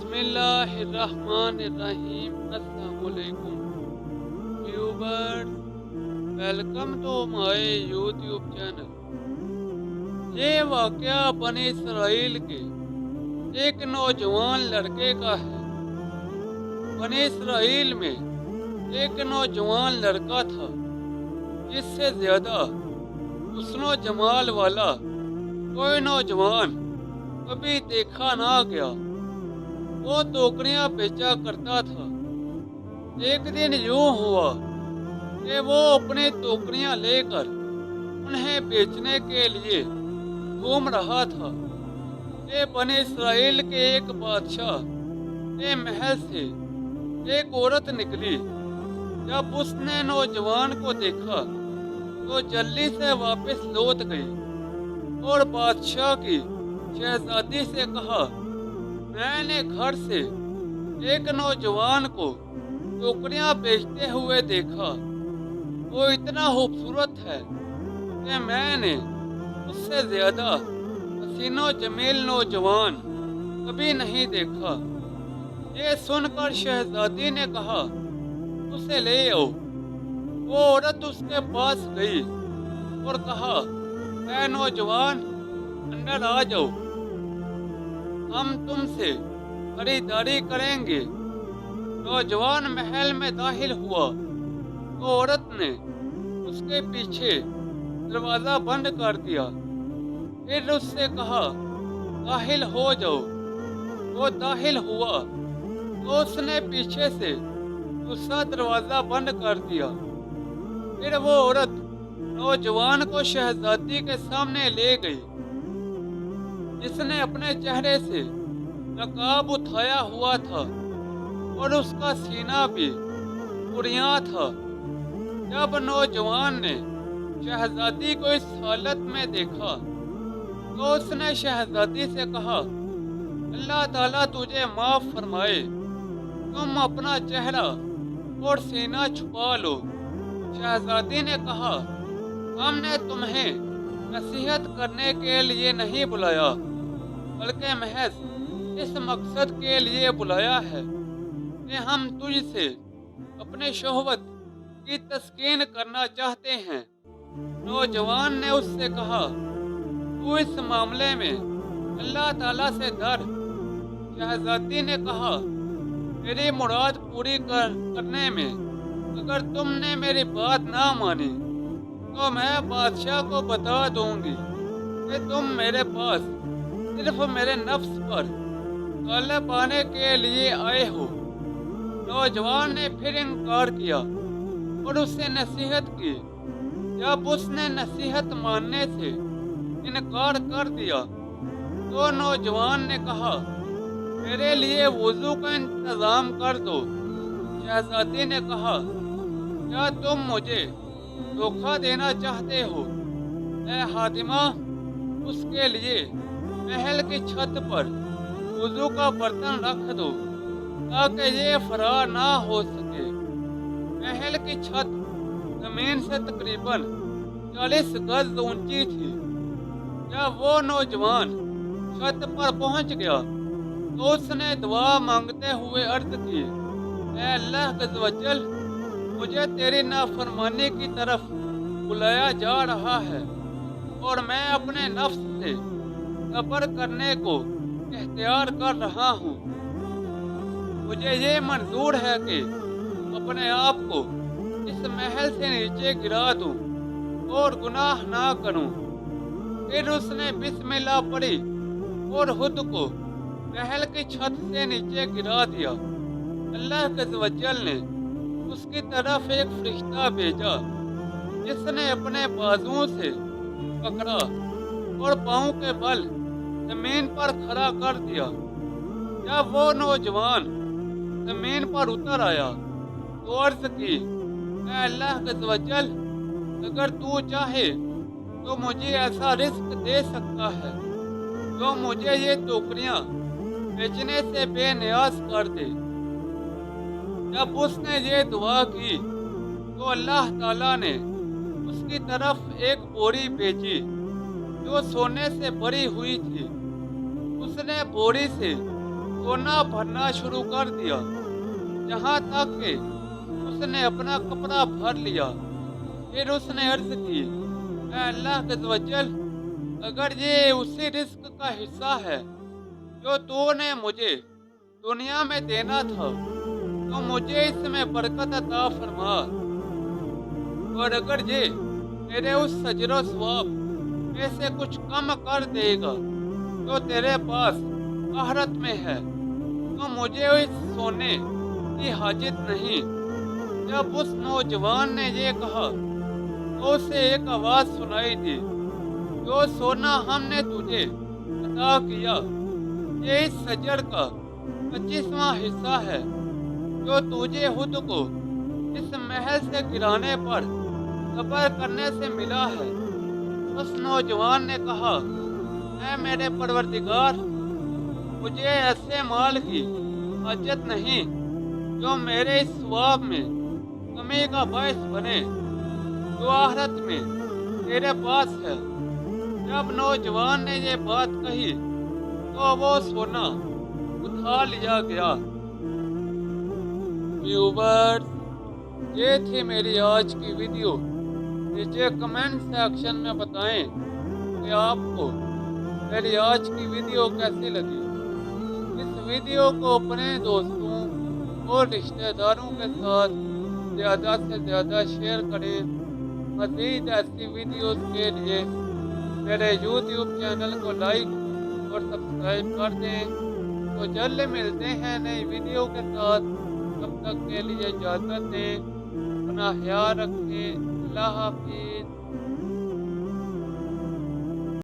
बिस्मिल्लाहिर्रहमानिर्रहीम। अस्सलाम वालेकुम viewers, welcome to my YouTube channel. ये वाकया बनी इसराइल के एक नौजवान लड़के का है। बनी इसराइल में एक नौजवान लड़का था जिससे ज्यादा हुस्नो जमाल वाला कोई नौजवान कभी देखा ना गया। वो टोकरियां बेचा करता था। एक दिन यूं हुआ कि वो अपनी टोकरियां लेकर उन्हें बेचने के लिए घूम रहा था कि बनी इसराइल के एक बादशाह के महल से एक औरत निकली। जब उसने नौजवान को देखा तो जल्दी से वापस लौट गई और बादशाह की शहजादी से कहा, मैंने घर से एक नौजवान को टोकरियां बेचते हुए देखा। वो इतना खूबसूरत है कि मैंने उससे ज्यादा हसीनो जमील नौजवान कभी नहीं देखा। ये सुनकर शहजादी ने कहा, उसे ले आओ। वो औरत उसके पास गई और कहा, ऐ नौजवान, अंदर आ जाओ, हम तुमसे खरीदारी करेंगे। नौजवान महल में दाखिल हुआ तो औरत ने उसके पीछे दरवाजा बंद कर दिया। फिर उससे कहा, दाखिल हो जाओ। वो दाखिल हुआ तो उसने पीछे से दूसरा दरवाजा बंद कर दिया। फिर वो औरत नौजवान को शहजादी के सामने ले गई, जिसने अपने चेहरे से नकाब उठाया हुआ था और उसका सीना भी उड़िया था। जब नौजवान ने शहजादी को इस हालत में देखा तो उसने शहजादी से कहा, अल्लाह ताला तुझे माफ फरमाए, तुम अपना चेहरा और सीना छुपा लो। शहजादी ने कहा, हमने तुम्हें नसीहत करने के लिए नहीं बुलाया, बल्कि महज इस मकसद के लिए बुलाया है कि हम तुझसे अपने शोहवत की तस्कीन करना चाहते हैं। नौजवान ने उससे कहा, तू इस मामले में अल्लाह ताला से डर। शहजादी ने कहा, मेरी मुराद पूरी करने में अगर तुमने मेरी बात ना मानी तो मैं बादशाह को बता दूंगी कि तुम मेरे पास सिर्फ मेरे नफ्स पर गालिब पाने के लिए आए हो। नौजवान ने फिर इनकार किया और उससे नसीहत की। जब उसने नसीहत मानने से इनकार कर दिया तो नौजवान ने कहा, मेरे लिए वुजू का इंतजाम कर दो। शहजादी ने कहा, क्या तुम मुझे धोखा देना चाहते हो? ऐ हातिमा, उसके लिए महल की छत पर वुजू का बर्तन रख दो ताकि ये फरार ना हो सके। महल की छत जमीन से तकरीबन 40 गज ऊंची थी। जब वो नौजवान छत पर पहुंच गया तो उसने दुआ मांगते हुए अर्ज की, ऐ अल्लाह अज़्ज़वजल, मुझे तेरी नाफरमानी की तरफ बुलाया जा रहा है और मैं अपने नफ्स से सब्र करने को इख्तियार कर रहा हूँ। मुझे ये मंजूर है कि अपने आप को इस महल से नीचे गिरा दूँ और गुनाह ना करूँ। फिर उसने बिस्मिल्लाह पढ़ी और खुद को महल की छत से नीचे गिरा दिया। अल्लाह अज़्ज़वजल ने उसकी तरफ एक फरिश्ता भेजा, जिसने अपने बाजुओं से पकड़ा और पाँव के बल जमीन पर खड़ा कर दिया। जब वो नौजवान जमीन पर उतर आया तो अर्ज की, ऐ अल्लाह अज़्ज़वजल, अगर तू चाहे तो मुझे ऐसा रिस्क दे सकता है जो मुझे ये टोकरियां बेचने से बेनियाज कर दे। जब उसने ये दुआ की तो अल्लाह ताला ने उसकी तरफ एक बोरी भेजी जो सोने से भरी हुई थी। उसने बोरी से सोना भरना शुरू कर दिया, यहाँ तक कि उसने अपना कपड़ा भर लिया। फिर उसने अर्ज की, "ऐ अल्लाह अज़्ज़वजल, अगर ये उसी रिस्क का हिस्सा है जो तूने मुझे दुनिया में देना था, तो मुझे इसमें बरकत अता फरमा। और अगर ये तेरे उस सजरो सवाब में से कुछ कम कर देगा जो तेरे पास आहरत में है, तो मुझे इस सोने की हाजत नहीं।" जब उस नौजवान ने ये कहा तो उसे एक आवाज सुनाई दी, "जो सोना हमने तुझे अता किया, ये इस सजर का 25वां हिस्सा है जो तुझे खुद को इस महल से गिराने पर सब्र करने से मिला है।" उस नौजवान ने कहा, "ऐ मेरे परवरदिगार, मुझे ऐसे माल की हाजत नहीं जो मेरे इस सवाब में कमी का बायस बने, जो आखिरत में तेरे पास है।" जब नौजवान ने ये बात कही तो वो सोना उठा लिया गया। व्यूवर्स, ये थी मेरी आज की वीडियो। नीचे कमेंट सेक्शन में बताएं कि आपको मेरी आज की वीडियो कैसी लगी। इस वीडियो को अपने दोस्तों और रिश्तेदारों के साथ ज़्यादा से ज़्यादा शेयर करें। मज़ीद ऐसी वीडियोस के लिए मेरे यूट्यूब चैनल को लाइक और सब्सक्राइब कर दें। तो जल्द मिलते हैं नई वीडियो के साथ। तब तक के लिए इजाज़त दें। अपना ख्याल रखें। अल्लाह हाफ़िज़।